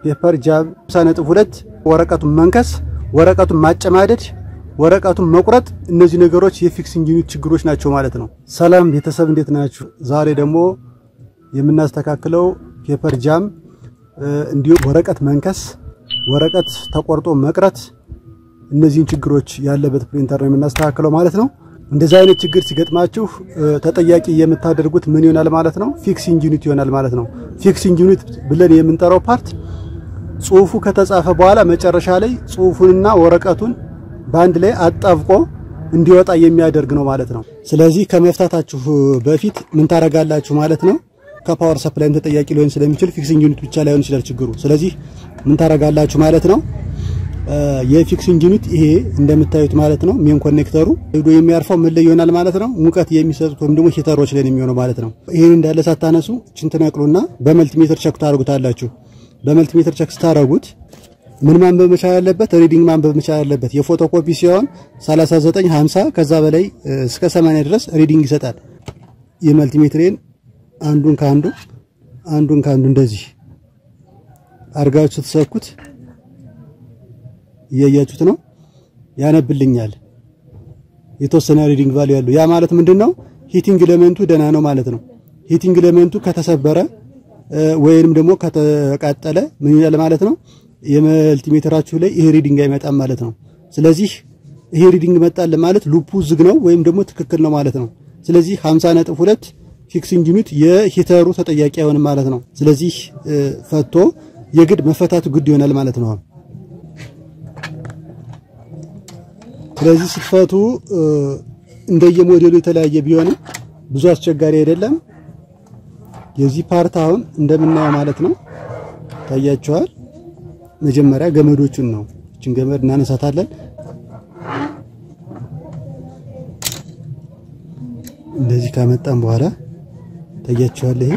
ፔፐር ጃም 50.2 ወረቀቱን መንከስ ወረቀቱን ማጨማደድ ወረቀቱን መቁረጥ እነዚህ ነገሮች የፊክሲንግ ዩኒት ችግሮች ናቸው ማለት ነው። ሰላም ቤተሰብ እንዴት ናችሁ? ዛሬ ደግሞ የምናስተካክለው ፔፐር ጃም እንዲሁ ወረቀት መንከስ ወረቀት ተቆርጦ መቅረት እነዚህን ችግሮች ያለበት ፕሪንተር ነው የምናስተካክለው ማለት ነው። እንደዛ አይነት ችግር ሲገጥማችሁ ተጠያቂ የምታደርጉት ምን ይሆናል ማለት ነው? ፊክሲንግ ዩኒት ይሆናል ማለት ነው። ፊክሲንግ ዩኒት ብለን የምንጠራው ፓርት ጽሁፉ ከተጻፈ በኋላ መጨረሻ ላይ ጽሁፉንና ወረቀቱን ባንድ ላይ አጣብቆ እንዲወጣ የሚያደርግ ነው ማለት ነው። ስለዚህ ከመፍታታችሁ በፊት ምን ታረጋላችሁ ማለት ነው? ከፓወር ሰፕላይም ተጠያቂ ሊሆን ስለሚችል ፊክሲንግ ዩኒት ብቻ ላይሆን ይችላል ችግሩ። ስለዚህ ምን ታረጋላችሁ ማለት ነው? የፊክሲንግ ዩኒት ይሄ እንደምታዩት ማለት ነው ሜን ኮኔክተሩ ሄዶ የሚያርፈው ምን ላይ ይሆናል ማለት ነው? ሙቀት የሚሰጡት ወይም ደግሞ ሂተሮች ላይ ነው የሚሆነው ማለት ነው። ይሄን እንዳለ ሳታነሱ እቺን ተነቅሉና በመልቲሜትር ቸክ ታረጉታላችሁ። በመልቲሜትር ቸክ ስታረጉት ምን ማንበብ መቻል ያለበት ሪዲንግ ማንበብ መቻል ያለበት የፎቶኮፒ ሲሆን 39 50 ከዛ በላይ እስከ 80 ድረስ ሪዲንግ ይሰጣል። የመልቲሜትሬን አንዱን ካንዱ እንደዚህ አርጋችሁ ተሰኩት እያያችሁት ነው ያነብልኛል። የተወሰነ ሪዲንግ ቫልዩ ያለው ያ ማለት ምንድነው? ሂቲንግ ኤሌመንቱ ደና ነው ማለት ነው። ሂቲንግ ኤሌመንቱ ከተሰበረ ወይንም ደግሞ ከተቃጠለ ምን ይላል ማለት ነው? የመልቲሜትራችሁ ላይ ይሄ ሪዲንግ አይመጣም ማለት ነው። ስለዚህ ይሄ ሪዲንግ መጣል ማለት ሉፑ ዝግ ነው ወይም ደግሞ ትክክል ነው ማለት ነው። ስለዚህ 50.2 ፊክሲንግ ዩኒት የሂተሩ ተጠያቂ አይሆንም ማለት ነው። ስለዚህ ፈቶ የግድ መፈታቱ ግድ ይሆናል ማለት ነው። ስለዚህ ስትፈቱ እንደየሞዴሉ የተለያየ ቢሆንም ብዙ አስቸጋሪ አይደለም። የዚህ ፓርት አሁን እንደምናየው ማለት ነው ታያችኋል። መጀመሪያ ገመዶቹን ነው እቺን ገመድ እናነሳታለን። እንደዚህ ካመጣን በኋላ ታያችኋል። ይሄ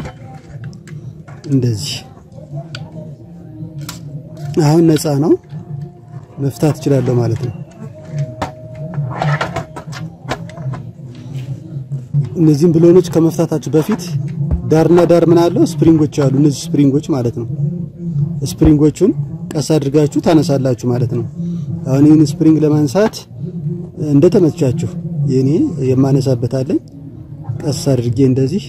እንደዚህ አሁን ነፃ ነው መፍታት እችላለሁ ማለት ነው። እነዚህን ብሎኖች ከመፍታታችሁ በፊት ዳርና ዳር ምን አለው ስፕሪንጎች አሉ። እነዚህ ስፕሪንጎች ማለት ነው ስፕሪንጎቹን ቀስ አድርጋችሁ ታነሳላችሁ ማለት ነው። አሁን ይሄን ስፕሪንግ ለማንሳት እንደተመቻችሁ የኔ የማነሳበት አለኝ። ቀስ አድርጌ እንደዚህ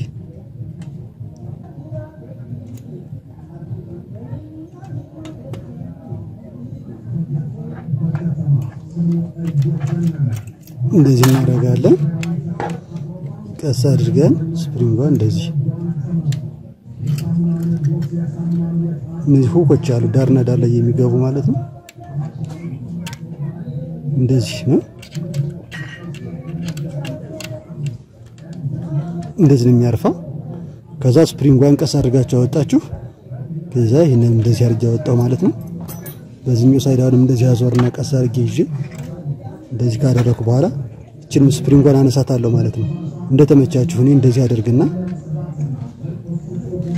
እናደርጋለን። ቀስ አድርገን ስፕሪንጓን እንደዚህ እነዚህ ሁኮች አሉ ዳርና ዳር ላይ የሚገቡ ማለት ነው። እንደዚህ ነው እንደዚህ ነው የሚያርፈው። ከዛ ስፕሪንጓን ቀስ አድርጋችሁ አወጣችሁ። ከዛ ይሄንን እንደዚህ አድርጌ አወጣው ማለት ነው። በዚህኛው ሳይድ አሁንም እንደዚህ አዞርና ቀስ አድርጌ ይዤ እንደዚህ ካደረኩ በኋላ እቺን ስፕሪንጓን አነሳታለሁ ማለት ነው። እንደተመቻችሁ እኔ እንደዚህ አደርግና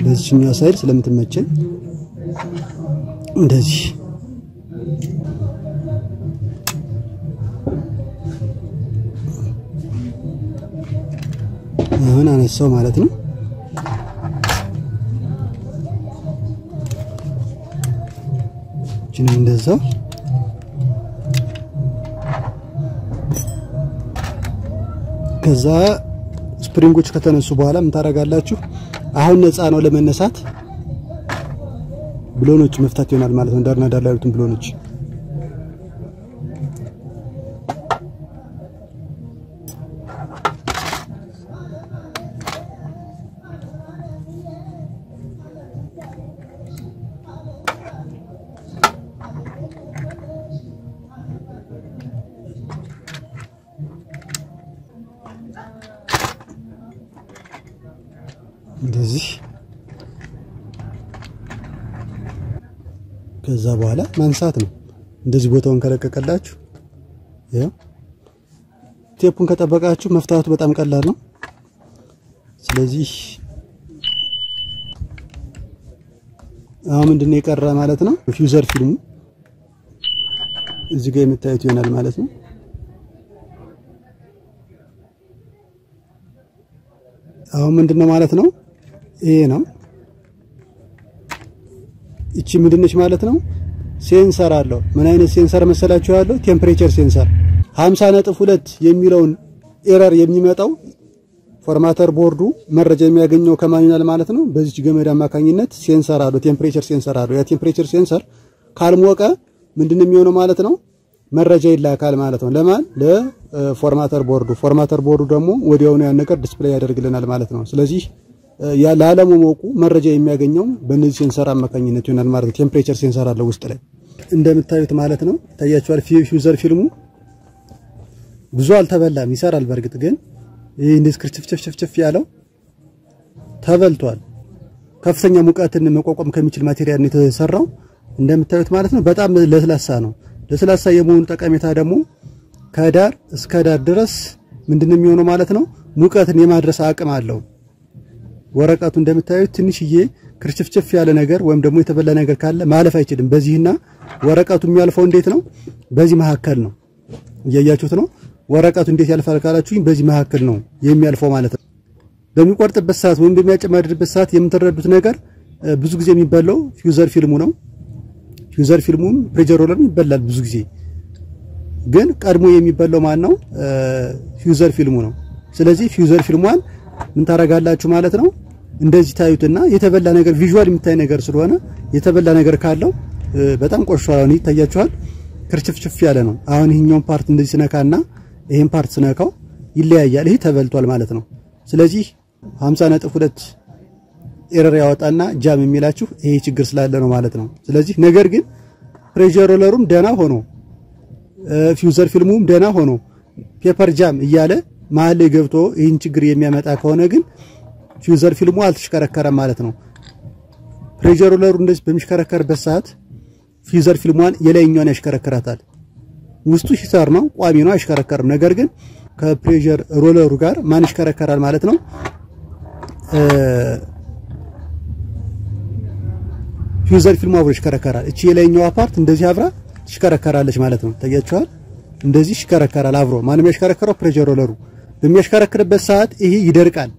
በዚህኛው ሳይድ ስለምትመቸኝ እንደዚህ አሁን አነሳው ማለት ነው። እቺን እንደዛው ከዛ ስፕሪንጎች ከተነሱ በኋላ ምን ታረጋላችሁ? አሁን ነፃ ነው ለመነሳት ብሎኖች መፍታት ይሆናል ማለት ነው። ዳርና ዳር ላይ ያሉትን ብሎኖች እንደዚህ ከዛ በኋላ ማንሳት ነው። እንደዚህ ቦታውን ከለቀቀላችሁ ያው ቴፑን ከጠበቃችሁ መፍታቱ በጣም ቀላል ነው። ስለዚህ አሁን ምንድነው የቀረ ማለት ነው? ፊውዘር ፊልሙ እዚህ ጋር የምታዩት ይሆናል ማለት ነው። አሁን ምንድነው ማለት ነው? ይሄ ነው እቺ ምንድነች ማለት ነው? ሴንሰር አለው። ምን አይነት ሴንሰር መሰላችሁ ያለው? ቴምፕሬቸር ሴንሰር 50.2 የሚለውን ኤረር የሚመጣው ፎርማተር ቦርዱ መረጃ የሚያገኘው ከማንኛል ማለት ነው። በዚህ ገመድ አማካኝነት ሴንሰር አለው፣ ቴምፕሬቸር ሴንሰር አለው። ያ ቴምፕሬቸር ሴንሰር ካልሞቀ ምንድነው የሚሆነው ማለት ነው? መረጃ ይላካል ማለት ነው። ለማን? ለፎርማተር ቦርዱ። ፎርማተር ቦርዱ ደግሞ ወዲያውኑ ያን ነገር ዲስፕሌይ ያደርግልናል ማለት ነው። ስለዚህ ያ ለዓለሙሞቁ መረጃ የሚያገኘው በእነዚህ ሴንሰር አማካኝነት ይሆናል ማለት ነው። ቴምፕሬቸር ሴንሰር አለው ውስጥ ላይ እንደምታዩት ማለት ነው። ታያችኋል። ፊውዘር ፊልሙ ብዙ አልተበላም፣ ይሰራል። በርግጥ ግን ይሄ እንደዚህ ክርችፍችፍችፍ ያለው ተበልቷል። ከፍተኛ ሙቀትን መቋቋም ከሚችል ማቴሪያል ነው የተሰራው እንደምታዩት ማለት ነው። በጣም ለስላሳ ነው። ለስላሳ የመሆኑ ጠቀሜታ ደግሞ ከዳር እስከ ዳር ድረስ ምንድነው የሚሆነው ማለት ነው? ሙቀትን የማድረስ አቅም አለው። ወረቀቱ እንደምታዩት ትንሽዬ ክርችፍችፍ ያለ ነገር ወይም ደግሞ የተበላ ነገር ካለ ማለፍ አይችልም። በዚህና ወረቀቱ የሚያልፈው እንዴት ነው? በዚህ መሐከል ነው። እያያችሁት ነው። ወረቀቱ እንዴት ያልፋል ካላችሁኝ በዚህ መሐከል ነው የሚያልፈው ማለት ነው። በሚቆርጥበት ሰዓት ወይም በሚያጨማድድበት ሰዓት የምትረዱት ነገር ብዙ ጊዜ የሚበላው ፊውዘር ፊልሙ ነው። ፊውዘር ፊልሙም ፕሬሸር ሮለርም ይበላል ብዙ ጊዜ። ግን ቀድሞ የሚበላው ማን ነው? ፊውዘር ፊልሙ ነው። ስለዚህ ፊውዘር ፊልሟን ምን ታረጋላችሁ ማለት ነው? እንደዚህ ታዩትና የተበላ ነገር ቪዥዋል የሚታይ ነገር ስለሆነ የተበላ ነገር ካለው በጣም ቆሽሿል። አሁን ይታያችኋል። ክርችፍችፍ ያለ ነው። አሁን ይሄኛውን ፓርት እንደዚህ ስነካና ይሄን ፓርት ስነካው ይለያያል። ይሄ ተበልቷል ማለት ነው። ስለዚህ 50.2 ኤረር ያወጣና ጃም የሚላችሁ ይሄ ችግር ስላለ ነው ማለት ነው። ስለዚህ ነገር ግን ፕሬሸር ሮለሩም ደና ሆኖ ፊውዘር ፊልሙም ደና ሆኖ ፔፐር ጃም እያለ መሀል ላይ ገብቶ ይሄን ችግር የሚያመጣ ከሆነ ግን ፊውዘር ፊልሙ አልተሽከረከረም ማለት ነው። ፕሬሸር ሮለሩ እንደዚህ በሚሽከረከርበት ሰዓት ፊውዘር ፊልሟን የላይኛውን ያሽከረክራታል። ውስጡ ሂተር ነው፣ ቋሚ ነው፣ አይሽከረከርም። ነገር ግን ከፕሬሸር ሮለሩ ጋር ማን ይሽከረከራል ማለት ነው? ፊውዘር ፊልሙ አብሮ ይሽከረከራል። እቺ የላይኛው ፓርት እንደዚህ አብራ ትሽከረከራለች ማለት ነው። ታያችኋል። እንደዚህ ይሽከረከራል አብሮ። ማንም ያሽከረከረው ፕሬሸር ሮለሩ። በሚያሽከረክርበት ሰዓት ይሄ ይደርቃል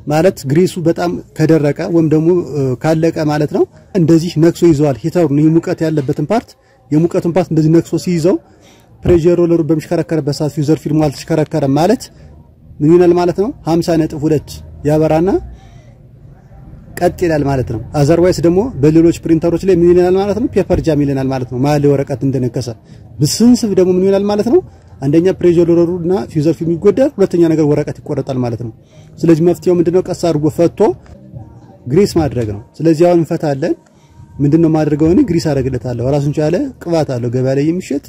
ማለት ግሪሱ በጣም ከደረቀ ወይም ደግሞ ካለቀ ማለት ነው። እንደዚህ ነክሶ ይዘዋል ሂተሩን። ይሄ ሙቀት ያለበትን ፓርት የሙቀቱን ፓርት እንደዚህ ነክሶ ሲይዘው ፕሬሸር ሮለሩ በሚሽከረከርበት ሰዓት ፊውዘር ፊልሙ አልተሽከረከረም ማለት ምን ይሆናል ማለት ነው? 50.2 ያበራና ቀጥ ይላል ማለት ነው። አዘርዋይስ ደግሞ በሌሎች ፕሪንተሮች ላይ ምን ይላል ማለት ነው? ፔፐር ጃም ይለናል ማለት ነው። ማለ ወረቀት እንደነከሰ ብስንስፍ ደግሞ ምን ይላል ማለት ነው? አንደኛ ፕሬሸር ሮለሩና ፊውዘር ፊልሙ ይጎዳል፣ ሁለተኛ ነገር ወረቀት ይቆረጣል ማለት ነው። ስለዚህ መፍትሄው ምንድነው? ቀስ አድርጎ ፈቶ ግሪስ ማድረግ ነው። ስለዚህ አሁን እንፈታለን። ምንድነው ማድረገው? እኔ ግሪስ አደርግለታለሁ። ራሱን ቻለ ቅባት አለው ገበያ ላይ የሚሸጥ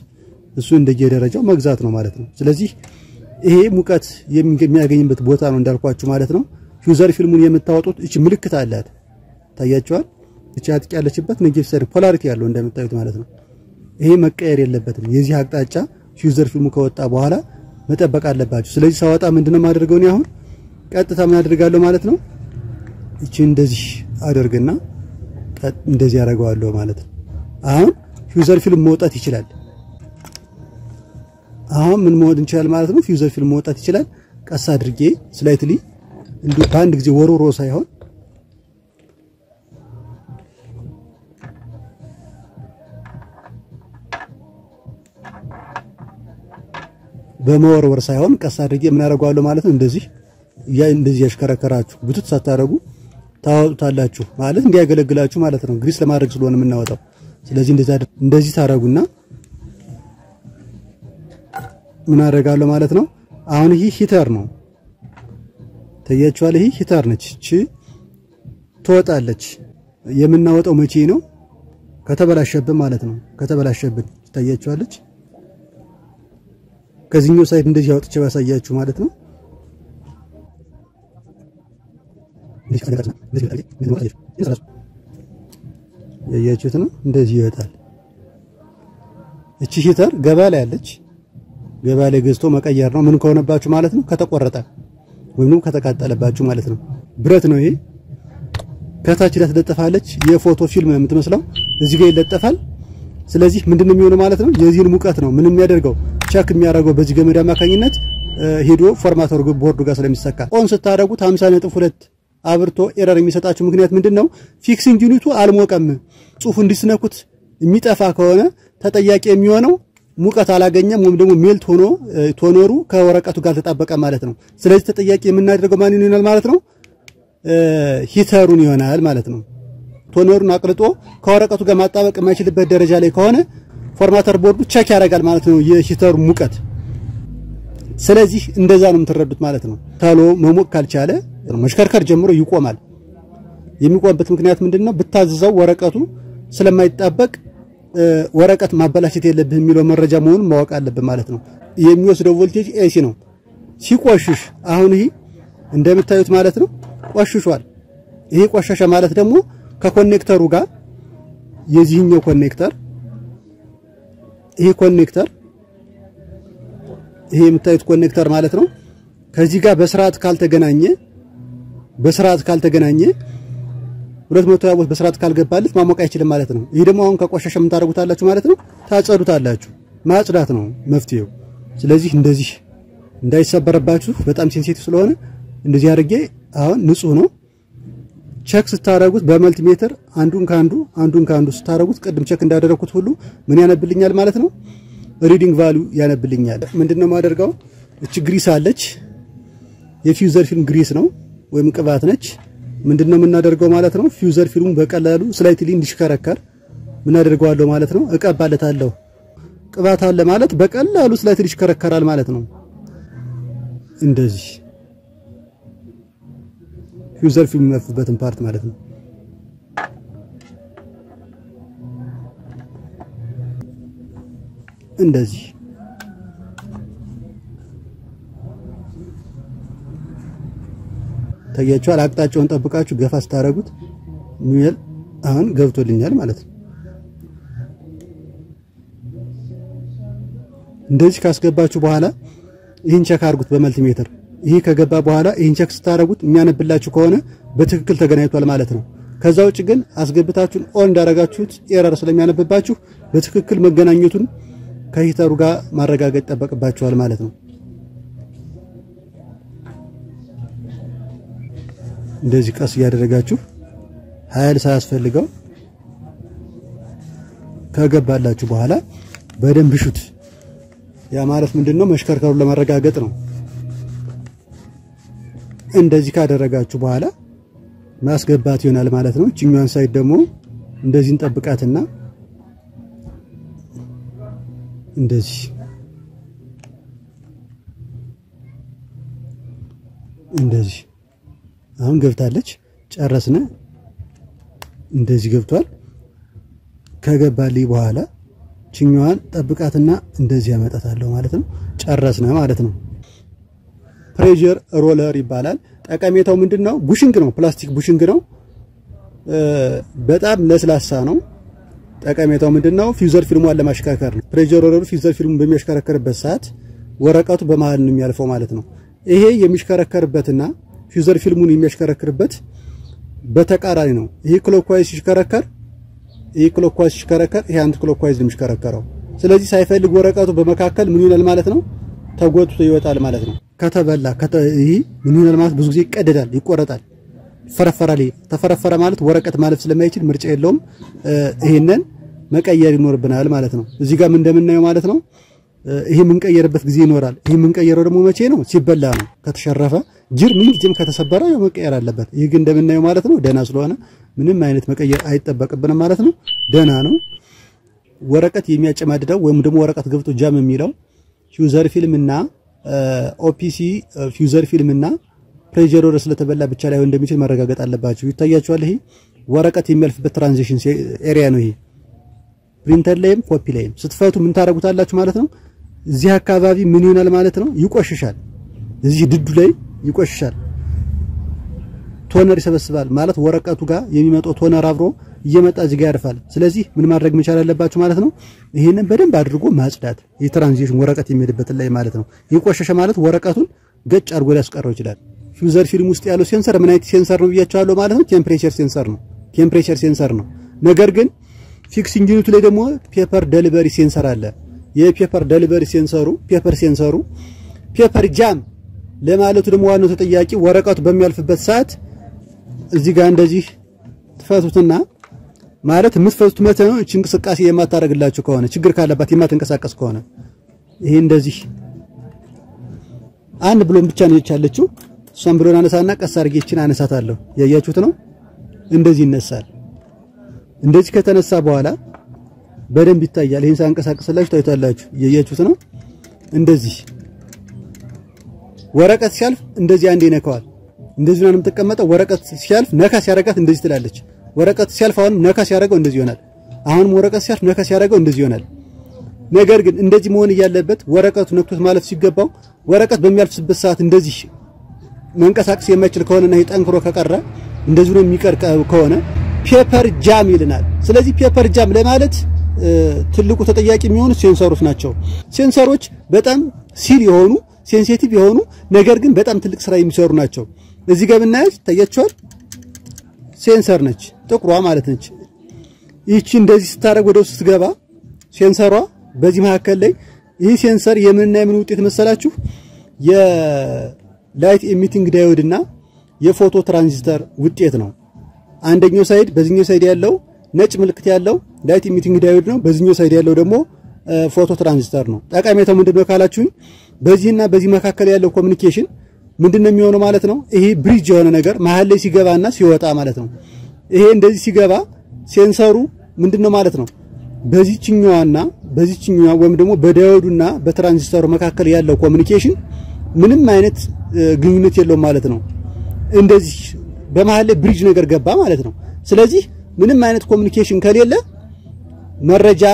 እሱ እንደየደረጃው መግዛት ነው ማለት ነው። ስለዚህ ይሄ ሙቀት የሚያገኝበት ቦታ ነው እንዳልኳችሁ ማለት ነው። ፊውዘር ፊልሙን የምታወጡት እቺ ምልክት አላት ታያችኋል። እቺ አጥቂ ያለችበት ኔጌቲቭ ሳይድ ፖላሪቲ ያለው እንደምታዩት ማለት ነው። ይሄ መቀየር የለበትም። የዚህ አቅጣጫ ፊውዘር ፊልሙ ከወጣ በኋላ መጠበቅ አለባችሁ። ስለዚህ ሳወጣ ምንድነው ማድረገው? እኔ አሁን ቀጥታ ምን አድርጋለሁ ማለት ነው? እቺ እንደዚህ አደርግና እንደዚህ ያደርገዋለሁ ማለት ነው። አሁን ፊውዘር ፊልም መውጣት ይችላል። አሁን ምን መሆን ይችላል ማለት ነው? ፊውዘር ፊልም መውጣት ይችላል። ቀስ አድርጌ ስላይትሊ እንዲሁ በአንድ ጊዜ ወሮሮ ሳይሆን በመወርወር ሳይሆን ቀስ አድርጌ ምን አደርጋለሁ ማለት ነው? እንደዚህ ያሽከረከራችሁ ብቱት ሳታረጉ ታወጡታላችሁ ማለት እንዲያገለግላችሁ ማለት ነው። ግሪስ ለማድረግ ስለሆነ የምናወጣው። ስለዚህ እንደዚህ ታረጉና ምን አደርጋለሁ ማለት ነው? አሁን ይሄ ሂተር ነው ታያችኋል። ይሄ ሂተር ነች። እቺ ትወጣለች። የምናወጣው መቼ ነው? ከተበላሸብን ማለት ነው። ከተበላሸብን ታያችኋለች። ከዚህኛው ሳይድ እንደዚህ አውጥቼ ባሳያችሁ ማለት ነው። ያያችሁት ነው። እንደዚህ ይወጣል። እቺ ሂተር ገበያ ላይ አለች። ገበያ ላይ ገዝቶ መቀየር ነው። ምን ከሆነባችሁ ማለት ነው? ከተቆረጠ ወይንም ከተቃጠለባችሁ ማለት ነው። ብረት ነው ይሄ። ከታች ላይ ተለጠፋለች። የፎቶ ፊልም ነው የምትመስለው። እዚህ ጋር ይለጠፋል። ስለዚህ ምንድነው የሚሆነው ማለት ነው? የዚህን ሙቀት ነው ምን የሚያደርገው? ቸክ የሚያደርገው በዚህ ገመድ አማካኝነት ሄዶ ፎርማተር ቦርዱ ጋር ስለሚሰካ ኦን ስታደርጉት 50.2 አብርቶ ኤረር የሚሰጣችሁ ምክንያት ምንድነው? ፊክሲንግ ዩኒቱ አልሞቀም። ጽሁፉ እንዲስነኩት የሚጠፋ ከሆነ ተጠያቂ የሚሆነው ሙቀት አላገኘም ወይም ደግሞ ሜልት ሆኖ ቶነሩ ከወረቀቱ ጋር ተጣበቀ ማለት ነው። ስለዚህ ተጠያቂ የምናደርገው ማን ይሆናል ማለት ነው? ሂተሩን ይሆናል ማለት ነው። ቶነሩን አቅልጦ ከወረቀቱ ጋር ማጣበቅ የማይችልበት ደረጃ ላይ ከሆነ ፎርማተር ቦርዱ ቼክ ያደርጋል ማለት ነው የሂተሩ ሙቀት። ስለዚህ እንደዛ ነው የምትረዱት ማለት ነው። ታሎ መሞቅ ካልቻለ መሽከርከር ጀምሮ ይቆማል። የሚቆምበት ምክንያት ምንድነው? ብታዘዘው ወረቀቱ ስለማይጣበቅ ወረቀት ማበላሸት የለብህም የሚለው መረጃ መሆኑን ማወቅ አለብን ማለት ነው። የሚወስደው ቮልቴጅ ኤሲ ነው። ሲቆሽሽ አሁን ይሄ እንደምታዩት ማለት ነው ቆሽሿል። ይሄ ቆሻሻ ማለት ደግሞ ከኮኔክተሩ ጋር የዚህኛው ኮኔክተር ይሄ ኮኔክተር ይሄ የምታዩት ኮኔክተር ማለት ነው ከዚህ ጋር በስርዓት ካልተገናኘ 220 ቮልት በስርዓት ካልገባለት ማሞቅ አይችልም ማለት ነው። ይሄ ደግሞ አሁን ከቆሻሻ ምን ታደርጉታላችሁ ማለት ነው? ታጸዱታላችሁ። ማጽዳት ነው መፍትሄው። ስለዚህ እንደዚህ እንዳይሰበረባችሁ በጣም ሴንሲቲቭ ስለሆነ እንደዚህ አድርጌ አሁን ንጹህ ነው ቼክ ስታረጉት በመልቲሜትር አንዱን ካንዱ ስታረጉት ቅድም ቼክ እንዳደረኩት ሁሉ ምን ያነብልኛል ማለት ነው? ሪዲንግ ቫልዩ ያነብልኛል። ምንድነው ማደርገው? እቺ ግሪስ አለች። የፊውዘር ፊልም ግሪስ ነው ወይም ቅባት ነች። ምንድነው የምናደርገው ማለት ነው? ፊውዘር ፊልሙን በቀላሉ ስላይትሊ እንዲሽከረከር ምን አደርገዋለሁ ማለት ነው? እቀባለታለሁ። ቅባት አለ ማለት በቀላሉ ስላይትሊ ይሽከረከራል ማለት ነው። እንደዚህ ፊውዘር ፊልም የሚያልፍበትን ፓርት ማለት ነው። እንደዚህ ታያችኋል። አቅጣጫውን ጠብቃችሁ ገፋ ስታረጉት ሚል አሁን ገብቶልኛል ማለት ነው። እንደዚህ ካስገባችሁ በኋላ ይሄን ቼክ አድርጉት በመልቲሜትር። ይሄ ከገባ በኋላ ይሄን ቼክ ስታረጉት የሚያነብላችሁ ከሆነ በትክክል ተገናኝቷል ማለት ነው። ከዛ ውጭ ግን አስገብታችሁን ኦን እንዳረጋችሁት ኤረር ስለሚያነብባችሁ በትክክል መገናኘቱን ከሂተሩ ጋር ማረጋገጥ ተጠበቅባችኋል ማለት ነው። እንደዚህ ቀስ ያደረጋችሁ ኃይል ሳያስፈልገው ከገባላችሁ በኋላ በደንብ ሹት። ያ ማለት ምንድነው? መሽከርከሩን ለማረጋገጥ ነው። እንደዚህ ካደረጋችሁ በኋላ ማስገባት ይሆናል ማለት ነው። እቺኛዋን ሳይድ ደግሞ እንደዚህ እንጠብቃትና እንደዚህ አሁን ገብታለች። ጨረስነ። እንደዚህ ገብቷል። ከገባልኝ በኋላ ቺኛዋን ጠብቃትና እንደዚህ ያመጣታለሁ ማለት ነው። ጨረስነ ማለት ነው። ፕሬሸር ሮለር ይባላል። ጠቀሜታው ምንድነው? ቡሽንግ ነው። ፕላስቲክ ቡሽንግ ነው። በጣም ለስላሳ ነው። ጠቀሜታው ምንድነው? ፊውዘር ፊልሙን ለማሽከርከር ነው። ፕሬሸር ሮለሩ ፊውዘር ፊልሙን በሚያሽከረክርበት ሰዓት ወረቀቱ በመሃል ነው የሚያልፈው ማለት ነው። ይሄ የሚሽከረከርበትና ፊውዘር ፊልሙን የሚያሽከረክርበት በተቃራኒ ነው። ይሄ ክሎክዋይዝ ሲሽከረከር ይሄ አንቲ ክሎክዋይዝ ነው የሚሽከረከረው። ስለዚህ ሳይፈልግ ወረቀቱ በመካከል ምን ይሆናል ማለት ነው? ተጎትቶ ይወጣል ማለት ነው። ከተበላ ይሄ ምን ይሆናል ማለት ብዙ ጊዜ ይቀደዳል፣ ይቆረጣል፣ ይፈረፈራል። ተፈረፈረ ማለት ወረቀት ማለት ስለማይችል ምርጫ የለውም። ይሄንን መቀየር ይኖርብናል ማለት ነው። እዚህ ጋር ምን እንደምናየው ማለት ነው ይሄ ምን ቀየረበት ጊዜ ይኖራል። ይሄ ምን ቀየረው ደግሞ መቼ ነው? ሲበላ ነው። ከተሸረፈ ጅር ምን ጊዜም ከተሰበረ ያው መቀየር አለበት። ይሄ ግን እንደምናየው ማለት ነው ደና ስለሆነ ምንም አይነት መቀየር አይጠበቅብንም ማለት ነው። ደና ነው። ወረቀት የሚያጨማድደው ወይም ደግሞ ወረቀት ገብቶ ጃም የሚለው ፊውዘር ፊልምና ኦፒሲ ፊውዘር ፊልምና ፕሬሸር ሮለር ስለተበላ ብቻ ላይ እንደሚችል ማረጋገጥ አለባችሁ። ይታያችኋል። ይሄ ወረቀት የሚያልፍበት ትራንዚሽን ኤሪያ ነው። ይሄ ፕሪንተር ላይም ኮፒ ላይም ስትፈቱ ምን ታረጉታላችሁ ማለት ነው? እዚህ አካባቢ ምን ይሆናል ማለት ነው? ይቆሽሻል። እዚህ ድዱ ላይ ይቆሽሻል። ቶነር ይሰበስባል ማለት ወረቀቱ ጋር የሚመጣው ቶነር አብሮ እየመጣ እዚህ ጋር ያርፋል። ስለዚህ ምን ማድረግ መቻል አለባችሁ ማለት ነው? ይሄንን በደንብ አድርጎ ማጽዳት። የትራንዚሽን ወረቀት የሚሄድበት ላይ ማለት ነው። ይቆሸሸ ማለት ወረቀቱን ገጭ አድርጎ ሊያስቀረው ይችላል። ፊውዘር ፊልም ውስጥ ያለው ሴንሰር ምን አይነት ሴንሰር ነው ብያቻለሁ ማለት ነው? ቴምፕሬቸር ሴንሰር ነው። ነገር ግን ፊክሲንግ ዩኒቱ ላይ ደግሞ ፔፐር ዴሊቨሪ ሴንሰር አለ። የፔፐር ዴሊቨሪ ሴንሰሩ ፔፐር ጃም ለማለቱ ደግሞ ዋናው ተጠያቂ ወረቀቱ በሚያልፍበት ሰዓት እዚህ ጋር እንደዚህ ትፈቱትና ማለት የምትፈቱት መቼ ነው? እቺ እንቅስቃሴ የማታረግላችሁ ከሆነ ችግር ካለባት የማትንቀሳቀስ ከሆነ ይሄ እንደዚህ አንድ ብሎን ብቻ ነው ያለችው። እሷን ብሎን አነሳና ቀስ አድርጌ እቺን አነሳታለሁ። ያያችሁት ነው? እንደዚህ ይነሳል። እንደዚህ ከተነሳ በኋላ በደንብ ይታያል። ይሄን ሳንቀሳቀስላችሁ ታይቷላችሁ። ያያችሁት ነው? እንደዚህ ወረቀት ሲያልፍ እንደዚህ አንዴ ነካዋል። እንደዚህ ነው የምትቀመጠው። ወረቀት ሲያልፍ ነካ ሲያረጋት እንደዚህ ትላለች። ወረቀት ሲያልፍ አሁን ነካ ሲያረጋው እንደዚህ ይሆናል። አሁንም ወረቀት ሲያልፍ ነካ ሲያረጋው እንደዚህ ይሆናል። ነገር ግን እንደዚህ መሆን ያለበት ወረቀቱ ነክቶት ማለፍ ሲገባው ወረቀት በሚያልፍበት ሰዓት እንደዚህ መንቀሳቀስ የማይችል ከሆነና ይጠንክሮ ከቀረ እንደዚህ ነው የሚቀር ከሆነ ፔፐር ጃም ይልናል። ስለዚህ ፔፐር ጃም ለማለት ትልቁ ተጠያቂ የሚሆኑ ሴንሰሮች ናቸው። ሴንሰሮች በጣም ሲል የሆኑ ሴንሲቲቭ የሆኑ ነገር ግን በጣም ትልቅ ስራ የሚሰሩ ናቸው። እዚህ ጋር ብናያዝ ታያችኋል። ሴንሰር ነች፣ ጥቁሯ ማለት ነች። ይቺ እንደዚህ ስታረግ ወደ ውስጥ ትገባ ሴንሰሯ በዚህ መካከል ላይ ይህ ሴንሰር የምንና የምን ውጤት መሰላችሁ? የላይት ኤሚቲንግ ዳዮድ እና የፎቶ ትራንዚስተር ውጤት ነው። አንደኛው ሳይድ በዚህኛው ሳይድ ያለው ነጭ ምልክት ያለው ላይት ኤሚቲንግ ዳዮድ ነው። በዚህኛው ሳይድ ያለው ደግሞ ፎቶ ትራንዚስተር ነው። ጠቃሚታው ምንድነው ካላችሁኝ በዚህና በዚህ መካከል ያለው ኮሙኒኬሽን ምንድነው የሚሆነው ማለት ነው? ይሄ ብሪጅ የሆነ ነገር መሃል ላይ ሲገባና ሲወጣ ማለት ነው። ይሄ እንደዚህ ሲገባ ሴንሰሩ ምንድነው ማለት ነው? በዚህኛውና በዚህኛው ወይም ደግሞ በዳዮዱና በትራንዚስተሩ መካከል ያለው ኮሙኒኬሽን ምንም አይነት ግንኙነት የለውም ማለት ነው። እንደዚህ በመሃል ላይ ብሪጅ ነገር ገባ ማለት ነው። ስለዚህ ምንም አይነት ኮሙኒኬሽን ከሌለ መረጃ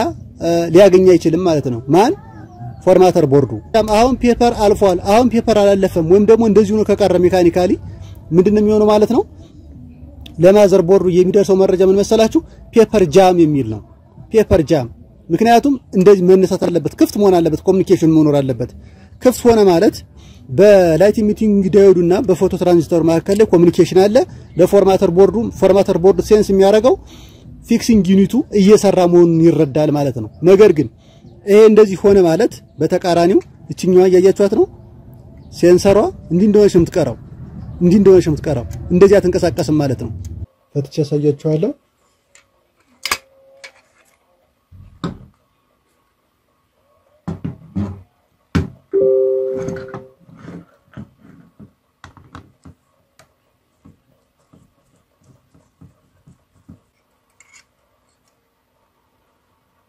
ሊያገኝ አይችልም ማለት ነው። ማን ፎርማተር ቦርዱ አሁን ፔፐር አልፏል፣ አሁን ፔፐር አላለፈም ወይም ደግሞ እንደዚሁ ነው ከቀረ ሜካኒካሊ ምንድነው የሚሆነው ማለት ነው? ለማዘር ቦርዱ የሚደርሰው መረጃ ምን መሰላችሁ? ፔፐር ጃም የሚል ነው። ፔፐር ጃም ምክንያቱም እንደዚህ መነሳት አለበት፣ ክፍት መሆን አለበት፣ ኮሙኒኬሽን መኖር አለበት። ክፍት ሆነ ማለት በላይት ኤሚቲንግ ዳዮዱና በፎቶ ትራንዚስተር መካከል ላይ ኮሙኒኬሽን አለ። ለፎርማተር ቦርዱ ሴንስ የሚያደርገው ፊክሲንግ ዩኒቱ እየሰራ መሆኑን ይረዳል ማለት ነው። ነገር ግን ይሄ እንደዚህ ሆነ ማለት በተቃራኒው እቺኛዋ ያያችኋት ነው ሴንሰሯ እንዲህ እንደሆነች የምትቀረው እንደዚህ አትንቀሳቀስም ማለት ነው። ፈትቼ ያሳያችኋለሁ።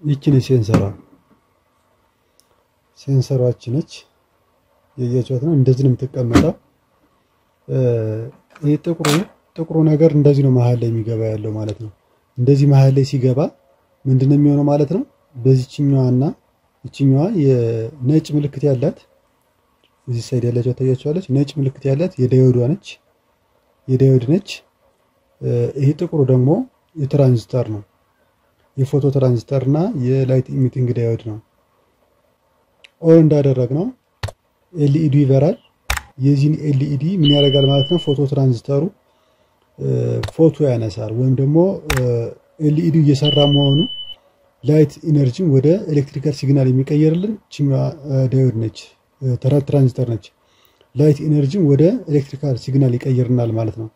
ይቺን ሴንሰሯችን ነች። ያያችኋት ነው እንደዚህ ነው የምትቀመጠው። ይሄ ጥቁሩ ነገር እንደዚህ ነው መሃል ላይ የሚገባ ያለው ማለት ነው። እንደዚህ መሃል ላይ ሲገባ ምንድነው የሚሆነው ማለት ነው? በዚህኛዋና እቺኛዋ የነጭ ምልክት ያላት እዚህ ሳይድ ያለችው ታያችኋለች። ነጭ ምልክት ያላት የዳዮድ ነች። ይሄ ጥቁሩ ደግሞ የትራንዚስተር ነው። የፎቶ ትራንዚስተርና የላይት ኢሚቲንግ ዳዮድ ነው። ኦን እንዳደረግነው ኤልኢዲ ይበራል። የዚህን ኤልኢዲ ምን ያደርጋል ማለት ነው? ፎቶ ትራንዚስተሩ ፎቶ ያነሳል ወይም ደግሞ ኤልኢዲ እየሰራ መሆኑ ላይት ኢነርጂን ወደ ኤሌክትሪካል ሲግናል የሚቀየርልን ቺኛዋ ዳዮድ ነች፣ ትራንዚስተር ነች። ላይት ኢነርጂን ወደ ኤሌክትሪካል ሲግናል ይቀየርናል ማለት ነው።